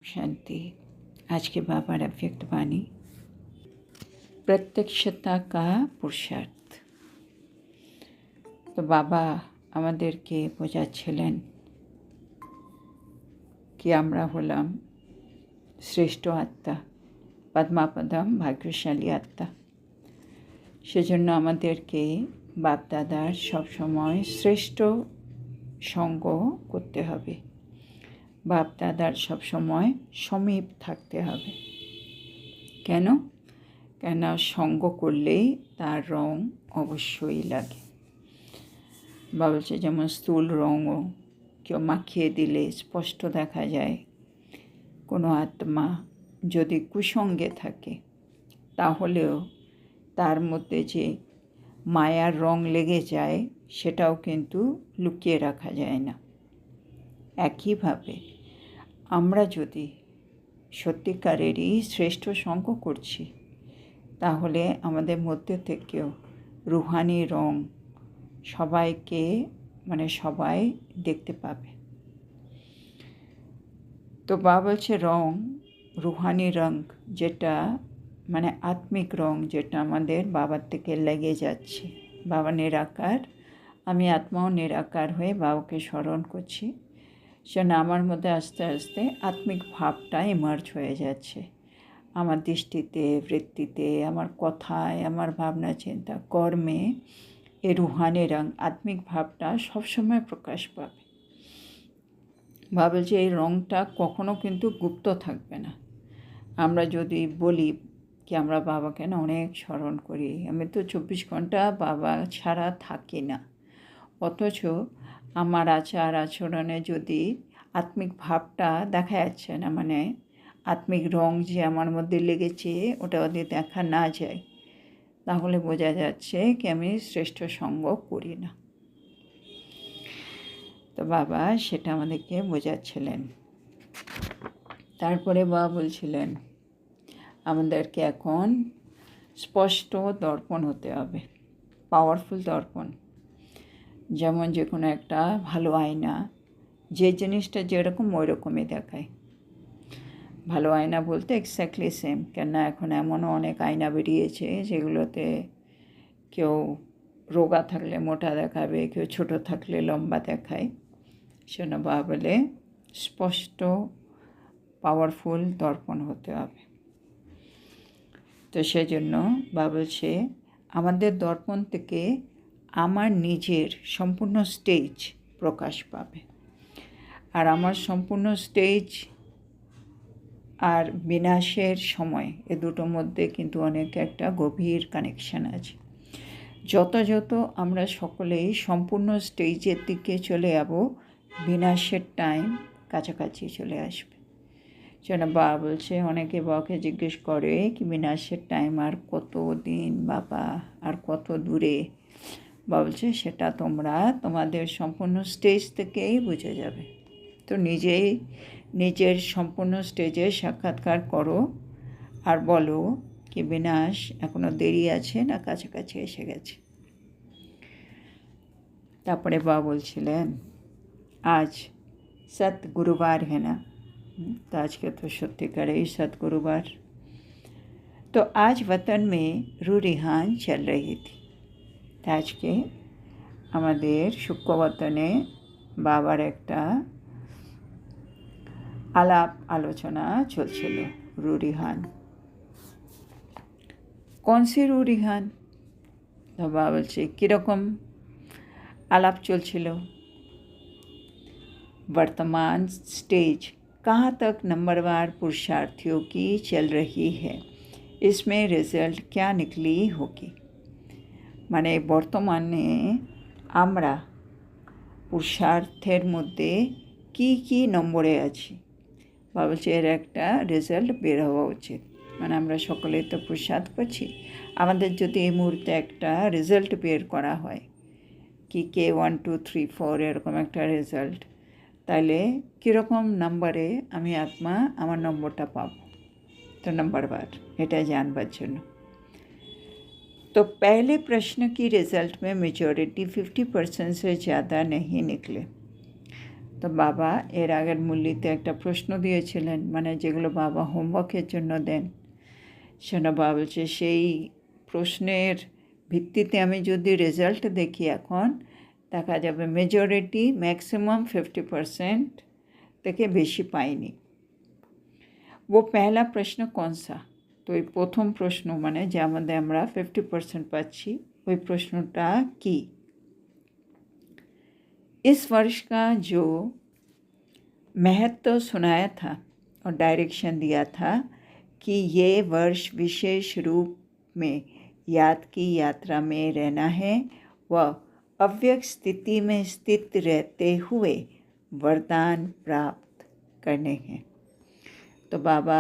शांति। आज के बाबार अव्यक्त वाणी, প্রত্যক্ষতা का পুরুষার্থ। তো বাবা আমাদেরকে বোঝাচ্ছিলেন কি আমরা হলাম শ্রেষ্ঠ আত্মা, পদ্মাপদম ভাগ্যশালী আত্মা। সেজন্য আমাদেরকে বাপদাদার সবসময় শ্রেষ্ঠ সঙ্গ করতে হবে, বাপদাদার সবসময় সমীপ থাকতে হবে। কেন সঙ্গ করলেই তার রং অবশ্যই লাগে। বা বলছে যেমন স্থূল রঙও কেউ মাখিয়ে দিলে স্পষ্ট দেখা যায়। কোনো আত্মা যদি কুসঙ্গে থাকে তাহলেও তার মধ্যে যে মায়ার রং লেগে যায় সেটাও কিন্তু লুকিয়ে রাখা যায় না। একইভাবে আমরা যদি সত্যিকারেরই শ্রেষ্ঠ সঙ্গ করছি তাহলে আমাদের মধ্যে থেকেও রুহানি রং সবাইকে সবাই দেখতে পাবে। তো বাবা বলছে রং, রুহানি রং যেটা আত্মিক রং, যেটা আমাদের বাবার থেকে লেগে যাচ্ছে। বাবা নিরাকার, আমি আত্মাও নিরাকার হয়ে বাবাকে স্মরণ করছি। সেজন্য আমার মধ্যে আস্তে আস্তে আত্মিক ভাবটা ইমার্জ হয়ে যাচ্ছে। আমার দৃষ্টিতে, বৃত্তিতে, আমার কথায়, আমার ভাবনা চিন্তা, কর্মে এই রুহানি রং, আত্মিক ভাবটা সবসময় প্রকাশ পাবে। ভাবে যে এই রংটা কখনো কিন্তু গুপ্ত থাকবে না। আমরা যদি বলি কি আমরা বাবাকে অনেক স্মরণ করি, আমি তো 24 ঘন্টা বাবা ছাড়া থাকি না, অথচ আমার আচার আচরণে যদি আত্মিক ভাবটা দেখা যাচ্ছে না, আত্মিক রং যে আমার মধ্যে লেগেছে ওটা যদি দেখা না যায়, তাহলে বোঝা যাচ্ছে কি আমি শ্রেষ্ঠ সঙ্গ করি না। তো বাবা সেটা আমাদেরকে বোঝাচ্ছিলেন। তারপরে বাবা বলছিলেন আমাদেরকে এখন স্পষ্ট দর্পণ হতে হবে, পাওয়ারফুল দর্পণ। যেমন যে কোনো একটা ভালো আয়না, যে জিনিসটা যেরকম ওই রকমই দেখায়। ভালো আয়না বলতে এক্স্যাক্টলি সেম, কেননা এখন এমনও অনেক আয়না বেরিয়েছে যেগুলোতে কেউ রোগা থাকলে মোটা দেখাবে, কেউ ছোট থাকলে লম্বা দেখায়। সেজন্য বাবা বলে স্পষ্ট পাওয়ারফুল দর্পণ হতে হবে। তো সেজন্য বাবা বলছে আমাদের দর্পণ থেকে আমার নিজের সম্পূর্ণ স্টেজ প্রকাশ পাবে। আর আমার সম্পূর্ণ স্টেজ আর বিনাশের সময় এ দুটোর মধ্যে কিন্তু অনেক একটা গভীর কানেকশান আছে। যত আমরা সকলেই সম্পূর্ণ স্টেজের দিকে চলে যাব, বিনাশের টাইম কাছাকাছি চলে আসবে। যেন বাবা বলছে অনেকে বাবাকে জিজ্ঞেস করে কি বিনাশের টাইম আর কত দিন বাবা, আর কত দূরে। বাবা বলছে সেটা তোমরা তোমাদের সম্পূর্ণ স্টেজ থেকেই বুঝে যাবে। তো নিজের সম্পূর্ণ স্টেজে সাক্ষাৎকার করো আর বলো কি বিনাশ এখনও দেরি আছে না কাছাকাছি এসে গেছে। তারপরে বাবা বলছিলেন আজ सत गुरुवार है ना, तो आज के तो सत्यकार ही सत गुरुवार। तो आज वतन में रूरिहान चल रही थी। आज के আমাদের সূক্ষ্ম वतने বাবার একটা আলাপ আলোচনা চলছিল, রুরিহান। কোন সি রুরিহান? তো বাবা বলছে কীরকম আলাপ চলছিল। वर्तमान स्टेज कहाँ तक नंबरवार पुरुषार्थियों की चल रही है, इसमें रिजल्ट क्या निकली होगी। বর্তমানে আমরা পুরুষার্থের মধ্যে কি নম্বরে আছি। বলছে এর একটা রেজাল্ট বের হওয়া উচিত। আমরা সকলেই তো পুরুষার্থ করছি, আমাদের যদি এই মুহূর্তে একটা রেজাল্ট বের করা হয় কি কে 1 2 3 4 এরকম একটা রেজাল্ট, তাহলে কীরকম নাম্বারে আমি আত্মা আমার নম্বরটা পাব। तो नंबरवार এটা जानवर जন্য। तो पहले प्रश्न की रिजल्ट में मेजॉरिटी 50% से ज़्यादा नहीं निकले। তো বাবা এর আগের মূল্যতে একটা প্রশ্ন দিয়েছিলেন, মানে যেগুলো বাবা হোমওয়ার্কের জন্য দেন, সেটা বাবা বলছে সেই প্রশ্নের ভিত্তিতে আমি যদি রেজাল্ট দেখি এখন দেখা যাবে মেজরিটি ম্যাক্সিমাম 50% থেকে বেশি পাইনি। वो पहला प्रश्न कौन सा? তো এই প্রথম প্রশ্ন মানে যে আমাদের আমরা 50% পাচ্ছি ওই প্রশ্নটা কি? इस वर्ष का जो महत्व सुनाया था और डायरेक्शन दिया था कि ये वर्ष विशेष रूप में याद की यात्रा में रहना है व अव्यक्त स्थिति में स्थित रहते हुए वरदान प्राप्त करने हैं। তো বাবা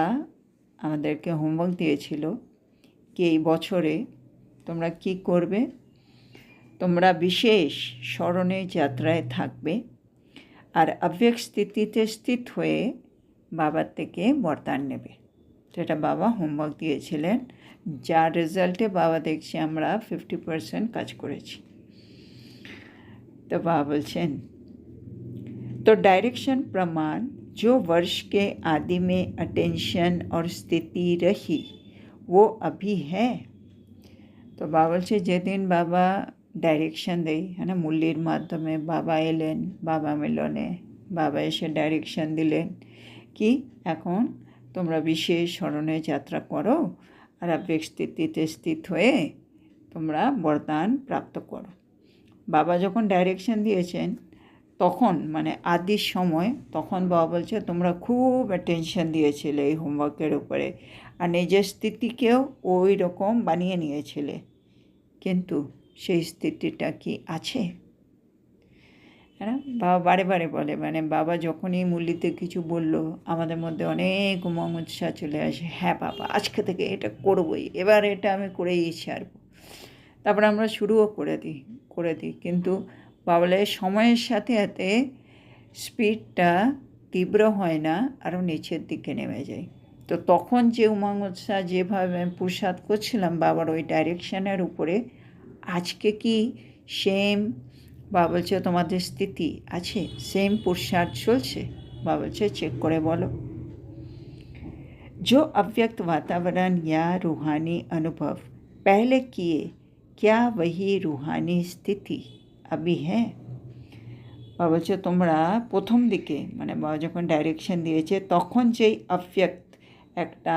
আমাদেরকে হোমওয়ার্ক দিয়েছিল কি এই বছরে তোমরা কি করবে, তোমরা বিশেষ স্মরণে যাত্রায় থাকবে আর অব্যক্ত স্থিতিতে স্থিত হয়ে বাবার থেকে বরদান নেবে। সেটা বাবা হোমওয়ার্ক দিয়েছিলেন, যার রেজাল্টে বাবা দেখছি আমরা 50% কাজ করেছি। तो बाबा बोलছেন तो डायरेक्शन प्रमाण जो वर्ष के आदि में अटेंशन और स्थिति रही वो अभी है। तो बाबा बोलছে যেদিন বাবা ডাইরেকশন দেয় না মুল্লির মাধ্যমে বাবা এলেন বাবা মিলনে, বাবা এসে ডাইরেকশন দিলেন কি এখন তোমরা বিশেষ স্মরণে যাত্রা করো আর আবেগ স্থিতিতে স্থিত হয়ে তোমরা বরদান প্রাপ্ত করো। বাবা যখন ডাইরেকশন দিয়েছেন তখন মানে আদির সময় তখন বাবা বলছে তোমরা খুব অ্যাটেনশন দিয়েছিলে এই হোমওয়ার্কের উপরে আর নিজের স্থিতিকেও ওই রকম বানিয়ে নিয়েছিলে, কিন্তু সেই স্থিতিটা কি আছে? হ্যাঁ, বাবা বারে বারে বলে, মানে বাবা যখনই মুরলিতে কিছু বলল আমাদের মধ্যে অনেক উমং উৎসাহ চলে আসে, হ্যাঁ বাবা আজকে থেকে এটা করবই, এবার এটা আমি করেই ছাড়ব। তারপরে আমরা শুরুও করে দিই কিন্তু বাবলের সময়ের সাথে সাথে স্পিডটা তীব্র হয় না, আরও নিচের দিকে নেমে যায়। তো তখন যে উমং উৎসাহ যেভাবে আমি পুরুষার্থ করছিলাম বাবার ওই ডাইরেকশানের উপরে, আজকে কি সেম বাবা বলছে তোমাদের স্থিতি আছে, সেম পুরুষার্থ চলছে? বাবা বলছে চেক করে বলো। जो अव्यक्त वातावरण या रूहानी अनुभव पहले किए क्या वही रूहानी स्थिति अभी है? বাবা বলছে তোমরা প্রথম দিকে মানে বাবা যখন ডাইরেকশন দিয়েছে তখন যেই অব্যক্ত একটা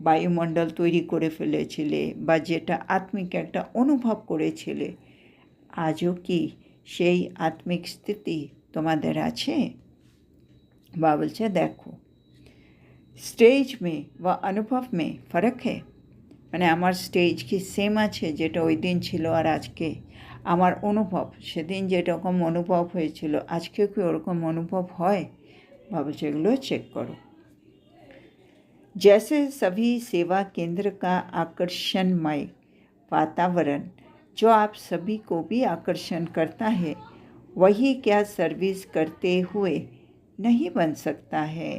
বায়ুমণ্ডল তৈরি করে ফেলেছিলে বা যেটা আত্মিক একটা অনুভব করেছিলে, আজও কি সেই আত্মিক স্থিতি তোমাদের আছে? বাবা বলছে দেখো স্টেজ মে বা অনুভব মে ফরক হে, মানে আমার স্টেজ কি সেম আছে যেটা ওই দিন ছিল আর আজকে? আমার অনুভব সেদিন যেরকম অনুভব হয়েছিল আজকেও কি ওরকম অনুভব হয়? বাবা বলছে এগুলো চেক করো। जैसे सभी सेवा केंद्र का आकर्षणमय वातावरण जो आप सभी को भी आकर्षण करता है, वही क्या सर्विस करते हुए नहीं बन सकता है?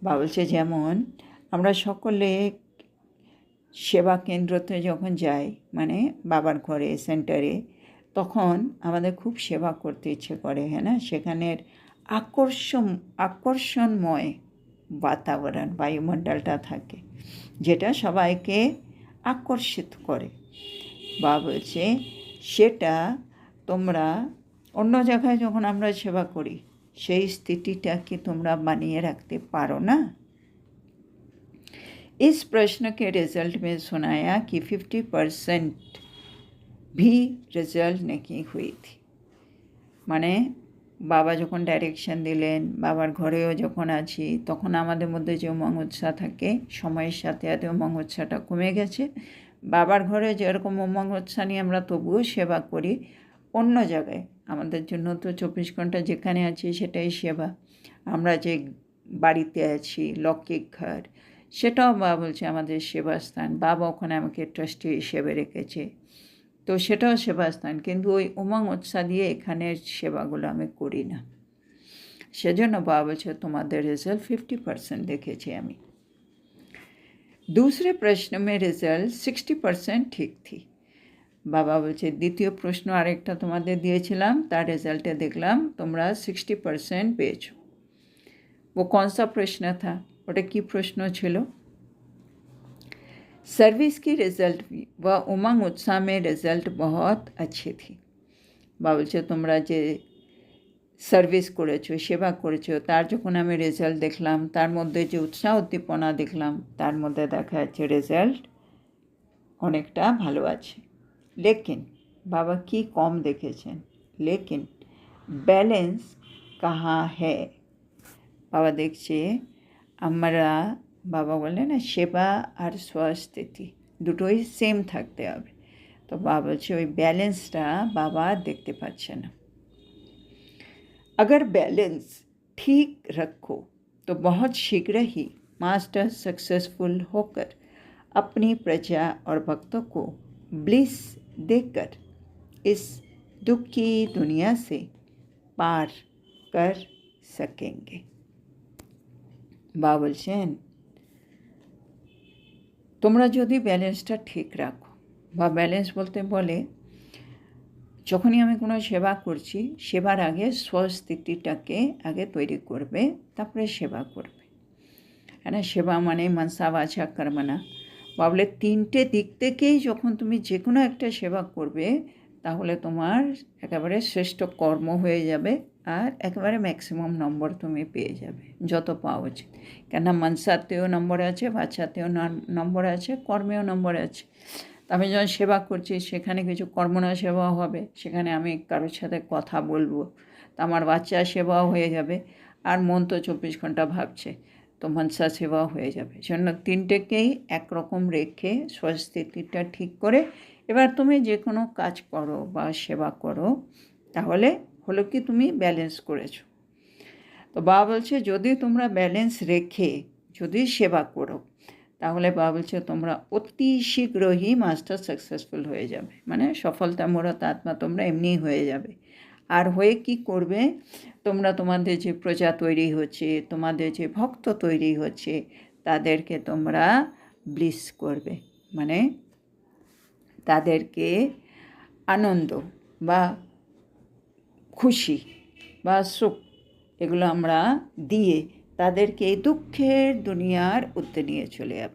বাবা বলছে যেমন আমরা সকলে সেবা কেন্দ্রতে যখন যাই মানে বাবার ঘরে সেন্টারে, তখন আমাদের খুব সেবা করতে ইচ্ছে করে, হ্যাঁ না? সেখানের আকর্ষণময় বাতাবরণ বায়ুমণ্ডলটা থাকে যেটা সবাইকে আকর্ষিত করে। বা বলছে সেটা তোমরা অন্য জায়গায় যখন আমরা সেবা করি সেই স্থিতিটা কি তোমরা বানিয়ে রাখতে পারো না? इस प्रश्न के रिजल्ट में सुनाया कि 50% भी रिजल्ट नहीं हुई थी। মানে বাবা যখন ডাইরেকশন দিলেন বাবার ঘরেও যখন আছি তখন আমাদের মধ্যে যে উমং উৎসাহ থাকে সময়ের সাথে সাথে উমং উৎসাহটা কমে গেছে। বাবার ঘরে যেরকম উমং উৎসাহ নিয়ে আমরা তবুও সেবা করি, অন্য জায়গায় আমাদের জন্য তো 24 ঘন্টা যেখানে আছি সেটাই সেবা। আমরা যে বাড়িতে আছি লৌকিক ঘর, সেটাও বাবা বলছে আমাদের সেবাস্থান, বাবা ওখানে আমাকে ট্রাস্টি হিসেবে রেখেছে, তো সেটাও সেবাস্থান, কিন্তু ওই উমং উৎসাহ দিয়ে এখানের সেবাগুলো আমি করি না। সেজন্য বাবা বলছে তোমাদের রেজাল্ট 50% দেখেছি আমি। दूसरे प्रश्न में रिजल्ट 60% ठीक थी। বাবা বলছে দ্বিতীয় প্রশ্ন আরেকটা তোমাদের দিয়েছিলাম, তার রেজাল্টে দেখলাম তোমরা 60% পেয়েছো। वो कौन सा प्रश्न था, ওটা কি প্রশ্ন ছিল? सर्विस की रिजल्ट भी व उमंग उत्साह में रिजल्ट बहुत अच्छी थी। বা বলছে তোমরা যে সার্ভিস করেছো, সেবা করেছো, তার যখন আমি রেজাল্ট দেখলাম, তার মধ্যে যে উৎসাহ উদ্দীপনা দেখলাম, তার মধ্যে দেখা যাচ্ছে রেজাল্ট অনেকটা ভালো আছে। লেকিন বাবা কি কম দেখেছেন, লেকিন ব্যালেন্স কাহা হ্যায়। বাবা দেখছে আমরা, বাবা বলে না সেবা আর স্বস্থিতি দুটোই সেম থাকতে হবে, তো বাবা বলছে ওই ব্যালেন্সটা বাবা দেখতে পাচ্ছে না। अगर बैलेंस ठीक रखो तो बहुत शीघ्र ही मास्टर सक्सेसफुल होकर अपनी प्रजा और भक्तों को ब्लिस देकर इस दुख की दुनिया से पार कर सकेंगे। বাবা বলছেন তোমরা যদি ব্যালেন্সটা ঠিক রাখো, বা ব্যালেন্স বলতে বলে যখনই আমি কোনো সেবা করছি, সেবার আগে স্বস্থিতিটাকে আগে তৈরি করবে, তারপরে সেবা করবে। হ্যাঁ না, সেবা মানে মনসা বাচা কর্মনা। ভাবলে তিনটে দিক থেকেই যখন তুমি যে কোনো একটা সেবা করবে, তাহলে তোমার একেবারে শ্রেষ্ঠ কর্ম হয়ে যাবে, আর একেবারে ম্যাক্সিমাম নম্বর তুমি পেয়ে যাবে, যত পাওয়া উচিত। কেননা মনসাতেও নম্বর আছে, বাচ্চাতেও নম্বর আছে, কর্মেও নম্বর আছে। আমি যখন সেবা করছি সেখানে কিছু কর্মনা সেবাও হবে, সেখানে আমি কারোর সাথে কথা বলবো, তো আমার বাচ্চা সেবাও হয়ে যাবে, আর মন তো 24 ঘন্টা ভাবছে, তো মনসা সেবাও হয়ে যাবে। সেজন্য তিনটেকেই একরকম রেখে স্বস্থিতিটা ঠিক করে এবার তুমি যে কোনো কাজ করো বা সেবা করো, তাহলে হলো কি তুমি ব্যালেন্স করেছো। তো বাবা বলছে যদি তোমরা ব্যালেন্স রেখে যদি সেবা করো, তাহলে বাবা বলছে তোমরা অতি শীঘ্রই মাস্টার সাকসেসফুল হয়ে যাবে, মানে সফলতামূলক আত্মা তোমরা এমনিই হয়ে যাবে। আর হয়ে কি করবে, তোমরা তোমাদের যে প্রজা তৈরি হচ্ছে, তোমাদের যে ভক্ত তৈরি হচ্ছে, তাদেরকে তোমরা ব্লিস করবে, মানে তাদেরকে আনন্দ বা খুশি বা সুখ এগুলো আমরা দিয়ে তাদেরকে দুঃখের দুনিয়ার উদ্দে নিয়ে চলে যাব।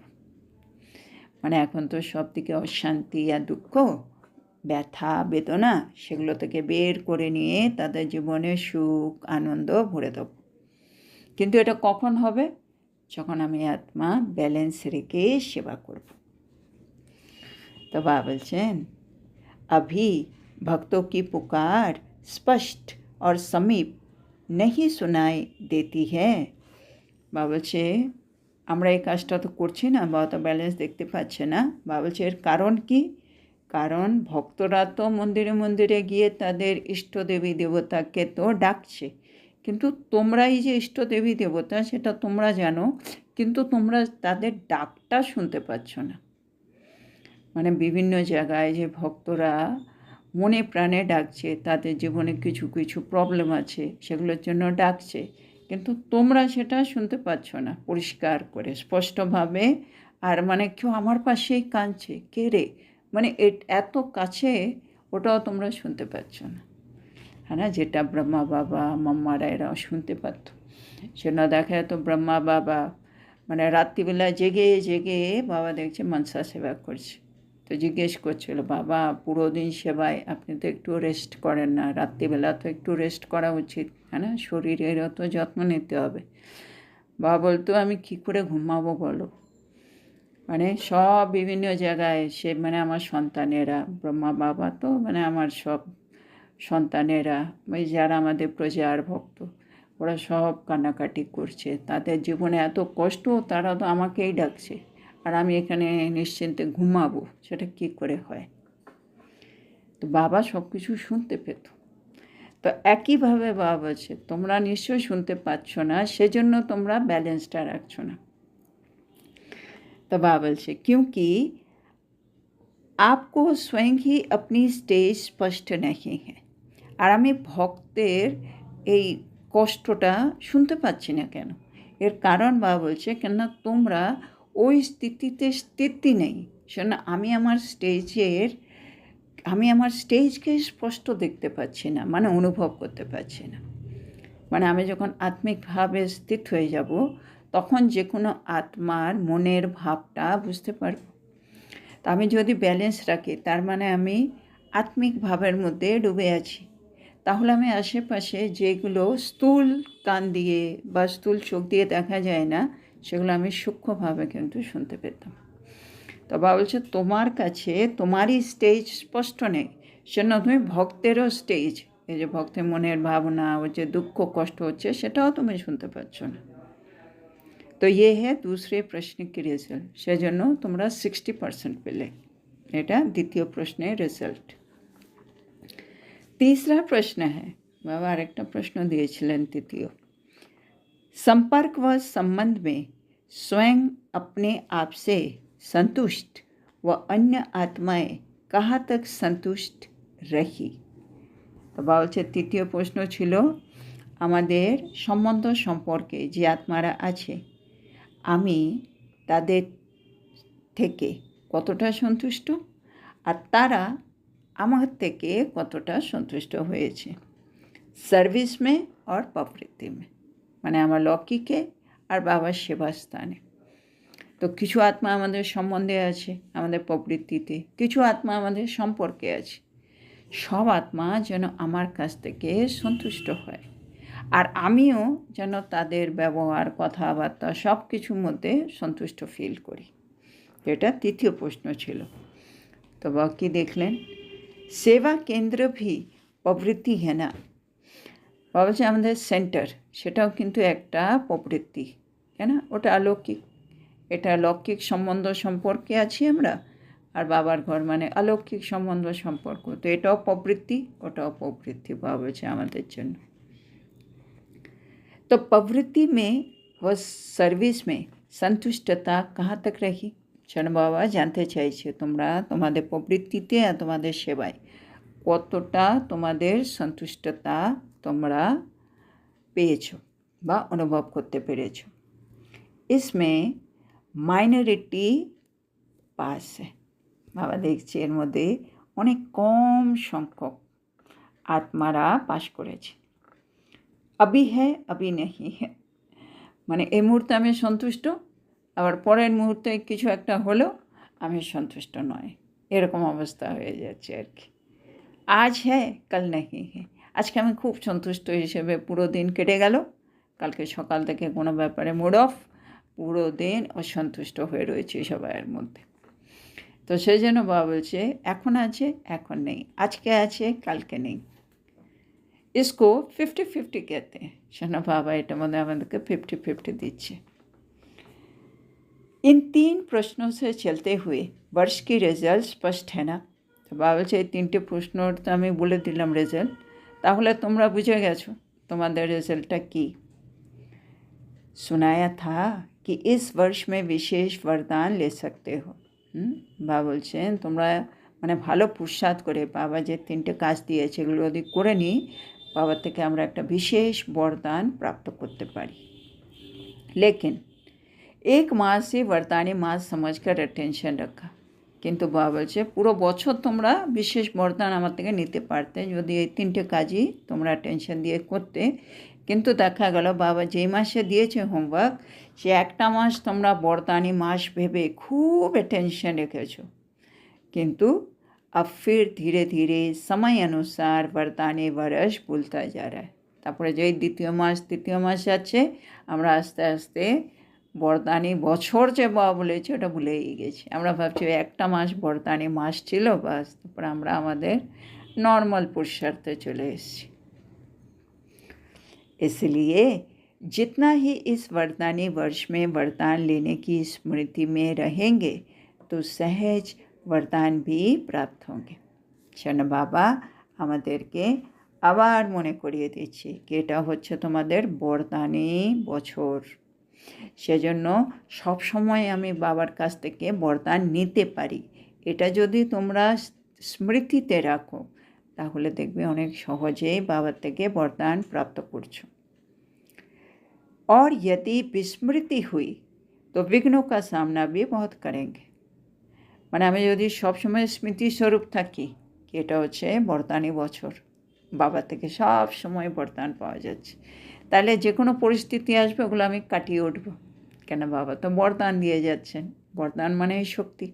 মানে এখন তো সব দিকে অশান্তি আর দুঃখ, ব্যথা বেদনা, সেগুলো থেকে বের করে নিয়ে তাদের জীবনে সুখ আনন্দ ভরে দেব। কিন্তু এটা কখন হবে, যখন আমি আত্মা ব্যালেন্স রেখে সেবা করব। तो बाबा बोलছেন अभी भक्तों की पुकार स्पष्ट और समीप नहीं सुनाई देती है। বাবা বলছে আমরা এই কাজটা তো করছি না, বাবা তো ব্যালেন্স দেখতে পাচ্ছে না। বাবা বলছে এর কারণ কি, কারণ ভক্তরা তো মন্দিরে মন্দিরে গিয়ে তাদের ইষ্টদেবী দেবতাকে তো ডাকছে, কিন্তু তোমরা এই যে ইষ্টদেবী দেবতা সেটা তোমরা জানো, কিন্তু তোমরা তাদের ডাকটা শুনতে পাচ্ছ না। মানে বিভিন্ন জায়গায় যে ভক্তরা মনে প্রাণে ডাকছে, তাদের জীবনে কিছু কিছু প্রবলেম আছে, সেগুলোর জন্য ডাকছে, কিন্তু তোমরা সেটা শুনতে পাচ্ছ না পরিষ্কার করে স্পষ্টভাবে। আর মানে কেউ আমার পাশেই কাঁদছে, কে রে, মানে এত কাছে, ওটাও তোমরা শুনতে পাচ্ছ না। হ্যাঁ না, যেটা ব্রহ্মা বাবা মাম্মারা এরাও শুনতে পারত। সেটা দেখা যেত ব্রহ্মা বাবা মানে রাত্রিবেলা জেগে জেগে বাবা দেখছে মনসা সেবা করছে, তো জিজ্ঞেস করছিল বাবা পুরো দিন সেবায় আপনি তো একটু রেস্ট করেন না, রাত্রিবেলা তো একটু রেস্ট করা উচিত, হ্যাঁ না, শরীরেরও তো যত্ন নিতে হবে। বাবা বলতো আমি কী করে ঘুমাবো বলো, মানে সব বিভিন্ন জায়গায় সে মানে আমার সন্তানেরা, ব্রহ্মা বাবা তো মানে আমার সব সন্তানেরা, ওই যারা আমাদের প্রজার ভক্ত, ওরা সব কান্নাকাটি করছে, তাদের জীবনে এত কষ্ট, তারা তো আমাকেই ডাকছে, আর আমি এখানে নিশ্চিন্তে ঘুমাবো, সেটা কী করে হয়। তো বাবা সব কিছু শুনতে পেত। তো একইভাবে বাবা বলছে তোমরা নিশ্চয়ই শুনতে পাচ্ছ না, সেজন্য তোমরা ব্যালেন্সটা রাখছো না। তো বাবা বলছে क्योंकि आपको स्वयं ही अपनी स्टेज स्पष्ट नहीं है। আর আমি ভক্তের এই কষ্টটা শুনতে পাচ্ছি না কেন, এর কারণ বাবা বলছে কেননা তোমরা ওই স্থিতিতে স্থিতি নেই, সেজন্য আমি আমার স্টেজের আমি আমার স্টেজকে স্পষ্ট দেখতে পাচ্ছি না, মানে অনুভব করতে পারছি না। মানে আমি যখন আত্মিকভাবে স্থিত হয়ে যাব, তখন যে কোনো আত্মার মনের ভাবটা বুঝতে পারব। তা আমি যদি ব্যালেন্স রাখি, তার মানে আমি আত্মিক ভাবের মধ্যে ডুবে আছি। তাহলে আমি আশেপাশে যেগুলো স্থূল কান দিয়ে বা স্থূল চোখ দিয়ে দেখা যায় না, সেগুলো আমি সূক্ষ্মভাবে কিন্তু শুনতে পেতাম। তো বাবা বলছে, তোমার কাছে তোমারই স্টেজ স্পষ্ট নেই, সেজন্য তুমি ভক্তেরও স্টেজ, এই যে ভক্তের মনের ভাবনা, ও যে দুঃখ কষ্ট হচ্ছে, সেটাও তুমি শুনতে পাচ্ছ না। তো ये है दूसरे प्रश्न की रिजल्ट, সেজন্য তোমরা 60% পেলে। এটা দ্বিতীয় প্রশ্নের রেজাল্ট। तीसरा प्रश्न है, बाबा आरेकटा प्रश्न दिएছিলেন तृतीय। संपर्क व संबंध में स्वयं अपने आप से संतुष्ट व अन्य आत्माएं कहाँ तक संतुष्ट रही। তো বাবা বলছে তৃতীয় প্রশ্ন ছিল আমাদের সম্বন্ধ সম্পর্কে যে আত্মারা আছে, আমি তাদের থেকে কতটা সন্তুষ্ট আর তারা আমার থেকে কতটা সন্তুষ্ট হয়েছে। সার্ভিস মে আর প্রবৃত্তি মে, মানে আমার লৌকিকে আর বাবার সেবাস্থানে। তো কিছু আত্মা আমাদের সম্বন্ধে আছে, আমাদের প্রবৃত্তিতে, কিছু আত্মা আমাদের সম্পর্কে আছে। সব আত্মা যেন আমার কাছ থেকে সন্তুষ্ট হয়, আর আমিও যেন তাদের ব্যবহার, কথাবার্তা সব কিছুর মধ্যে সন্তুষ্ট ফিল করি। এটা তৃতীয় প্রশ্ন ছিল। তো বাকি দেখলেন, সেবা কেন্দ্র ভি প্রবৃত্তি হ্যাঁ না। বাবা যে আমাদের সেন্টার, সেটাও কিন্তু একটা প্রবৃত্তি, হ্যাঁ না? ওটা অলৌকিক, এটা লৌকিক সম্বন্ধ সম্পর্কে আছি আমরা, আর বাবার ঘর মানে অলৌকিক সম্বন্ধ সম্পর্ক। তো এটাও প্রবৃত্তি, ওটাও প্রবৃত্তি বাবা বলছে আমাদের জন্য। তো প্রবৃত্তি মে ও সার্ভিস মে সন্তুষ্টতা কাহা তক রাখি। শরণ বাবা জানতে চাইছে তোমরা তোমাদের প্রবৃত্তিতে আর তোমাদের সেবায় কতটা তোমাদের সন্তুষ্টতা তোমরা পেয়েছো বা অনুভব করতে পেরেছো। इसमें মাইনরিটি পাস বাবা দেখছে এর মধ্যে অনেক কম সংখ্যক আত্মারা পাশ করেছে। अभी है अभी नहीं है, মানে এই মুহূর্তে আমি সন্তুষ্ট, আবার পরের মুহূর্তে কিছু একটা হলো আমি সন্তুষ্ট নয়, এরকম অবস্থা হয়ে যাচ্ছে আর কি। আজ হ্যাঁ কাল নেই হ্যাঁ, আজকে আমি খুব সন্তুষ্ট হিসেবে পুরো দিন কেটে গেল, কালকে সকাল থেকে কোনো ব্যাপারে মুড অফ, পুরো দিন অসন্তুষ্ট হয়ে রয়েছে সবাইয়ের মধ্যে। তো সেই জন্য বাবা বলছে এখন আছে এখন নেই, আজকে আছে কালকে নেই। इसको 50-50 कहते हैं। शना बाबा एटार मध्य आमादेरके 50-50 दिच्छे। इन 3 प्रश्नों से चलते हुए वर्ष की रिजल्ट स्पष्ट है ना। तो बाबा बोलছে এই 3টে প্রশ্নর তো আমি বলে দিলাম রেজাল্ট, তাহলে তোমরা বুঝে গেছো তোমাদের রেজাল্টটা কি। सुनाया था कि इस वर्ष में विशेष वरदान ले सकते हो। বাবা বলছেন তোমরা মানে ভালো পুরুষার্থ করে বাবা যে 3টে কাজ দিয়েছে এগুলো যদি করে নিই, বাবার থেকে আমরা একটা বিশেষ বরদান প্রাপ্ত করতে পারি। लेकिन एक मास से वरदानी मास समझकर अटेंशन रखा। কিন্তু বাবা বলছে পুরো বছর তোমরা বিশেষ বরদান আমার থেকে নিতে পারতে যদি এই 3টে কাজই তোমরা টেনশন দিয়ে করতে। কিন্তু দেখা গেল বাবা যেই মাসে দিয়েছে হোমওয়ার্ক, সে একটা মাস তোমরা বরদানি মাস ভেবে খুব টেনশন রেখেছো, কিন্তু अब फिर धीरे धीरे समय अनुसार वरदानी वर्ष भूलता जा रहा है। তারপরে যেই দ্বিতীয় মাস তৃতীয় মাস যাচ্ছে, আমরা আস্তে আস্তে বরদানি বছর যে বাবা বলেছে ওটা ভুলেই গেছি। আমরা ভাবছি একটা মাস বরদানি মাস ছিল, বাস তারপরে আমরা আমাদের নর্মাল পুরুষার্থে চলে এসেছি। इसलिए जितना ही इस वरदानी वर्ष में वरदान लेने की स्मृति में रहेंगे तो सहज वरदान भी प्राप्त होंगे। শরণ বাবা আমাদেরকে আবার মনে করিয়ে দিচ্ছি কি এটা হচ্ছে তোমাদের বরদানি বছর, সেজন্য সব সময় আমি বাবার কাছ থেকে বরদান নিতে পারি। এটা যদি তোমরা স্মৃতিতে রাখো তাহলে দেখবে অনেক সহজেই বাবার থেকে বরদান প্রাপ্ত করছো। और यदि विस्मृति हुई तो विघ्नों का सामना भी बहुत करेंगे। মানে আমি যদি সবসময় স্মৃতিস্বরূপ থাকি কি এটা হচ্ছে বরদানি বছর, বাবা থেকে সব সময় বরদান পাওয়া যাচ্ছে। তাহলে যে কোনো পরিস্থিতি আসবে ওগুলো আমি কাটিয়ে উঠবো, কেন বাবা তো বরদান দিয়ে যাচ্ছেন। বরদান মানে শক্তি।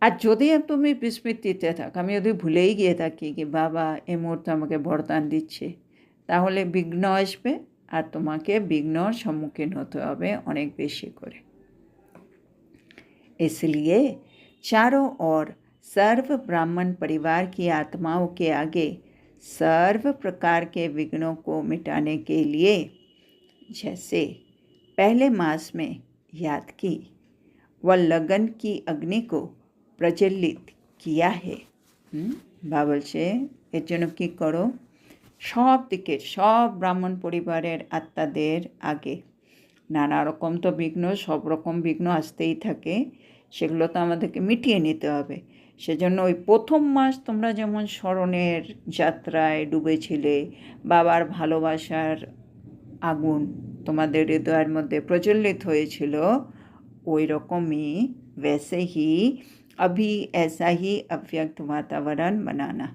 আর যদি তুমি বিস্মৃতিতে থাকো, আমি যদি ভুলেই গিয়ে থাকি কি বাবা এই মুহূর্তে আমাকে বরদান দিচ্ছে, তাহলে বিঘ্ন আসবে আর তোমাকে বিঘ্নর সম্মুখীন হতে হবে অনেক বেশি করে। इसलिए चारों ओर सर्व ब्राह्मण परिवार की आत्माओं के आगे सर्व प्रकार के विघ्नों को मिटाने के लिए जैसे पहले मास में याद की व लगन की अग्नि को प्रज्वलित किया है। बाबलचे এর জন্য কী করো, সব দিকের সব ব্রাহ্মণ পরিবারের আত্মাদের আগে নানা রকম তো বিঘ্ন, সব রকম বিঘ্ন আসতেই থাকে, সেগুলো তো আমাদেরকে মিটিয়ে নিতে হবে। সেজন্য ওই প্রথম মাস তোমরা যেমন স্মরণের যাত্রায় ডুবেছিলে, বাবার ভালোবাসার আগুন তোমাদের হৃদয়ের মধ্যে প্রজ্বলিত হয়েছিল, ওই রকমই वैसे ही अभी ऐसा ही अव्यक्त वातावरण बनाना।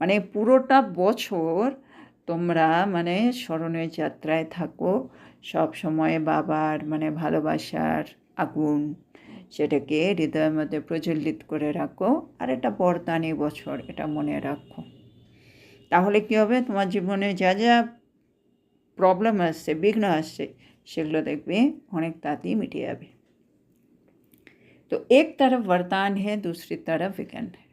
মানে পুরোটা বছর তোমরা মানে স্মরণের যাত্রায় থাকো, সব সময় বাবার মানে ভালোবাসার আগুন সেটাকে হৃদয়ের মধ্যে প্রজ্বলিত করে রাখো। আর এটা বরদানি বছর, এটা মনে রাখো। তাহলে কী হবে, তোমার জীবনে যা যা প্রবলেম আসছে, বিঘ্ন আসছে, সেগুলো দেখবে অনেক তাড়াতাড়ি মিটে যাবে। তো এক তরফ বরদান হে, दूसरी तरफ विघ्न है।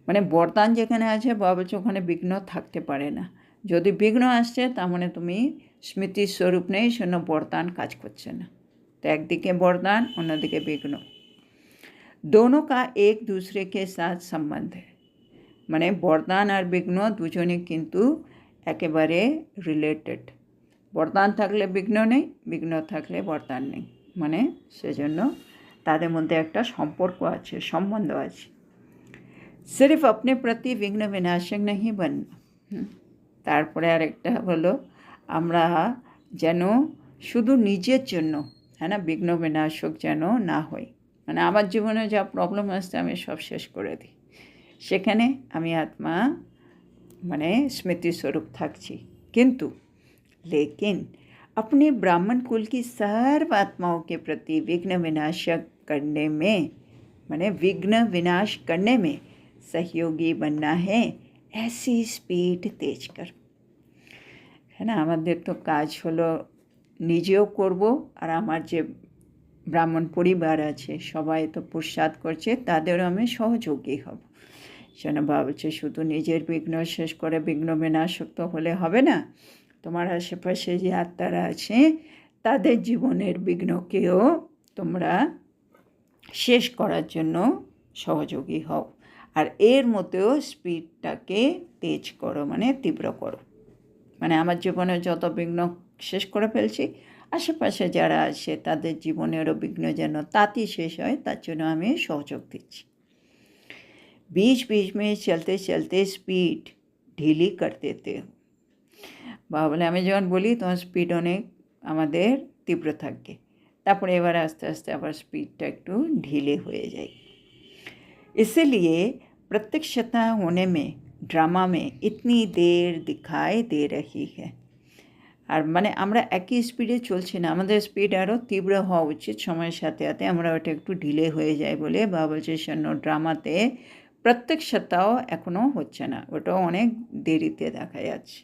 মানে বরদান যেখানে আছে বাবা বলছে ওখানে বিঘ্ন থাকতে পারে না। যদি বিঘ্ন আসছে তার মানে তুমি স্মৃতির স্বরূপ নেই, সেজন্য বরদান কাজ করছে না। তো একদিকে বরদান, অন্যদিকে বিঘ্ন, दोनों का एक दूसरे के साथ संबंध है। মানে বরদান আর বিঘ্ন দুজনে কিন্তু একেবারে রিলেটেড। বরদান থাকলে বিঘ্ন নেই, বিঘ্ন থাকলে বরদান নেই, মানে সেজন্য তাদের মধ্যে একটা সম্পর্ক আছে, সম্বন্ধ আছে। सिर्फ अपने प्रति विघ्न विनाशक नहीं बनना। তারপরে আরেকটা হলো আমরা যেন শুধু নিজের জন্য, হ্যাঁ না, বিঘ্ন বিনাশক যেন না হই। মানে আমার জীবনে যা প্রবলেম আসছে আমি সব শেষ করে দিই, সেখানে আমি আত্মা মানে স্মৃতিস্বরূপ থাকছি। কিন্তু लेकिन अपने ब्राह्मण कुल की सर्व आत्माओं के प्रति विघ्न विनाशक करने में, माने विघ्न विनाश करने में सहयोगी बनना है। ऐसी स्पीड तेज कर, है ना, আমাদের তো কাজ হলো নিজেও করব, আর আমার যে ব্রাহ্মণ পরিবার আছে সবাই তো পুরুষার্থ করছে, তাদেরও আমি সহযোগী হব। যেন ভাবছে শুধু নিজের বিঘ্ন শেষ করে বিঘ্ন বিনাশক তো হলে হবে না, তোমার আশেপাশে যে আত্মারা আছে তাদের জীবনের বিঘ্নকেও তোমরা শেষ করার জন্য সহযোগী হও। আর এর মধ্যেও স্পিডটাকে তেজ করো, মানে তীব্র করো। মানে আমার জীবনে যত বিঘ্ন শেষ করে ফেলছি, আশেপাশে যারা আছে তাদের জীবনেরও বিঘ্ন যেন তাতেই শেষ হয়, তার জন্য আমি সহযোগ দিচ্ছি। बीच बीच में चलते चलते स्पीड ढीली कर देते हो। বাবা বলে আমি যখন বলি তোমার স্পিড অনেক আমাদের তীব্র থাকবে, তারপরে এবার আস্তে আস্তে আবার স্পিডটা একটু ঢিলে হয়ে যায়। इसीलिए प्रत्यक्षता होने में ड्रामा में इतनी देर दिखाई दे रही है। আর মানে আমরা একই স্পিডে চলছি না, আমাদের স্পিড আরও তীব্র হওয়া উচিত। সময়ের সাথে সাথে আমরা ওটা একটু ঢিলে হয়ে যায় বলে বাবা বলছে শূন্য ড্রামাতে প্রত্যক্ষতাও এখনও হচ্ছে না, ওটাও অনেক দেরিতে দেখা যাচ্ছে।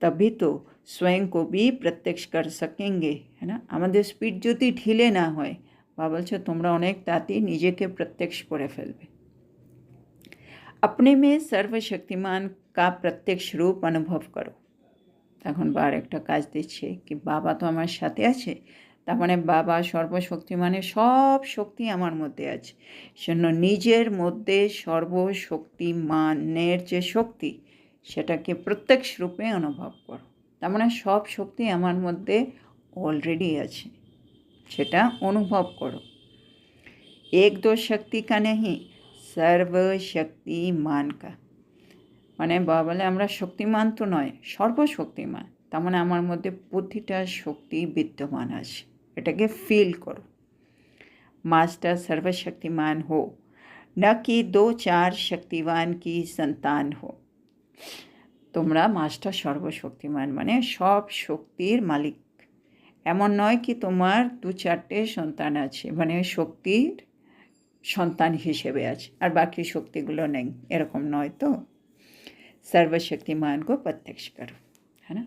तभी तो स्वयं को भी प्रत्यक्ष कर सकेंगे, है ना। আমাদের স্পিড যদি ঢিলে না হয়, বাবা বলছে তোমরা অনেক তাড়াতাড়ি নিজেকে প্রত্যক্ষ করে ফেলবে। अपने में सर्वशक्तिमान का प्रत्यक्ष रूप अनुभव करो। এখন বার একটা কাজ দিচ্ছে কি বাবা তো আমার সাথে আছে, তার মানে বাবা সর্বশক্তিমানের সব শক্তি আমার মধ্যে আছে, সেজন্য নিজের মধ্যে সর্বশক্তিমানের যে শক্তি সেটাকে প্রত্যক্ষ রূপে অনুভব করো। তার মানে সব শক্তি আমার মধ্যে অলরেডি আছে, সেটা অনুভব করো। এক দো শক্তি কা নেই, সর্বশক্তিমান কা। মানে বাবা বলে আমরা শক্তিমান তো নয়, সর্বশক্তিমান। তার মানে আমার মধ্যে প্রতিটা শক্তি বিদ্যমান আছে, এটাকে ফিল করো। मास्टर सर्वशक्तिमान हो, न कि 2-4 शक्तिवान की संतान हो। তোমরা মাস্টার সর্বশক্তিমান, মানে সব শক্তির মালিক। এমন নয় কি তোমার 2-4টে সন্তান আছে, মানে শক্তির সন্তান হিসেবে আছে আর বাকি শক্তিগুলো নেই, এরকম নয় তো। সর্বশক্তিমান কো প্রত্যক্ষ করো, হ্যাঁ না?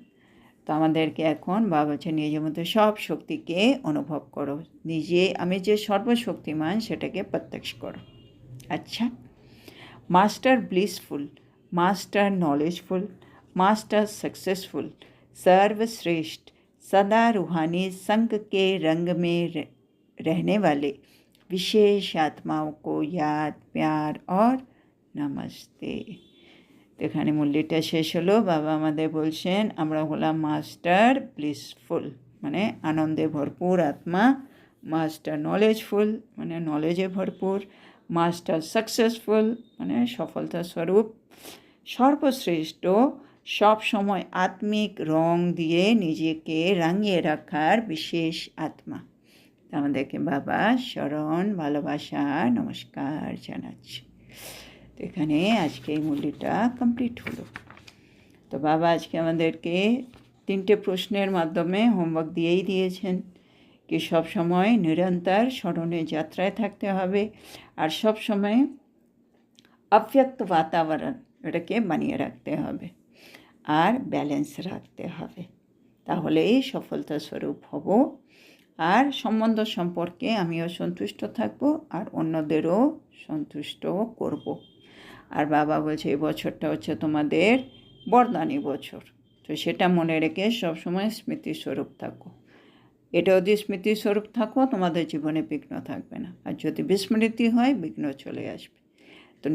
তো আমাদেরকে এখন বাবা বলছে নিজের মধ্যে সব শক্তিকে অনুভব করো, নিজে আমি যে সর্বশক্তিমান সেটাকে প্রত্যক্ষ করো। আচ্ছা, master blissful, master knowledgeful, master successful, सर्वश्रेष्ठ, सदा रूहानी संग के रंग में रहने वाले विशेष आत्माओं को याद, प्यार और नमस्ते। তো এখানে মূল্যটা শেষ হলো। বাবা আমাদের বলছেন আমরা হলাম মাস্টার ব্লিসফুল, মানে আনন্দে ভরপুর আত্মা, মাস্টার নলেজফুল, মানে নলেজে ভরপুর, মাস্টার সাকসেসফুল, মানে সফলতা স্বরূপ, সর্বশ্রেষ্ঠ, সব সময় আত্মিক রং দিয়ে নিজেকে রাঙিয়ে রাখার বিশেষ আত্মা। আমাদেরকে বাবা স্মরণ, ভালোবাসা, নমস্কার জানাচ্ছি। তো এখানে আজকে এই মূল্যটা কমপ্লিট হলো। তো বাবা আজকে আমাদেরকে 3টে প্রশ্নের মাধ্যমে হোমওয়ার্ক দিয়েই দিয়েছেন कि सब समय निरंतर स्मरणे यात्राয় থাকতে হবে আর সব সময় अव्यक्त वातावरण এটাকে বানিয়ে রাখতে হবে আর ব্যালেন্স রাখতে হবে, তাহলেই সফলতা স্বরূপ হব। আর সম্বন্ধ সম্পর্কে আমিও সন্তুষ্ট থাকব আর অন্যদেরও সন্তুষ্ট করব। আর বাবা বলছে এই বছরটা হচ্ছে তোমাদের বরদানি বছর, তো সেটা মনে রেখে সবসময় স্মৃতিস্বরূপ থাকো। এটা যদি স্মৃতিস্বরূপ থাকো তোমাদের জীবনে বিঘ্ন থাকবে না, আর যদি বিস্মৃতি হয় বিঘ্ন চলে আসবে। তো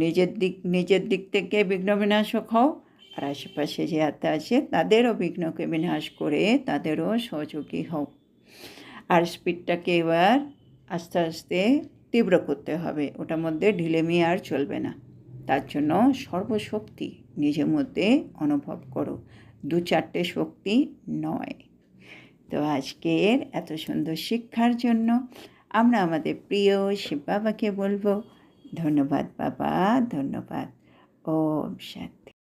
নিজের দিক থেকে বিঘ্ন বিনাশক হও আর আশেপাশে যে আত্মা আছে তাদেরও বিঘ্নকে বিনাশ করে তাদেরও সহযোগী হও। আর স্পিডটাকে এবার আস্তে আস্তে তীব্র করতে হবে, ওটার মধ্যে ঢিলেমি আর চলবে না। তার জন্য সর্বশক্তি নিজের মধ্যে অনুভব করো, 2-4টে শক্তি নয়। তো আজকের এত সুন্দর শিক্ষার জন্য আমরা আমাদের প্রিয় শিব বাবাকে বলবো ধন্যবাদ বাবা, ধন্যবাদ। ওম শান্তি।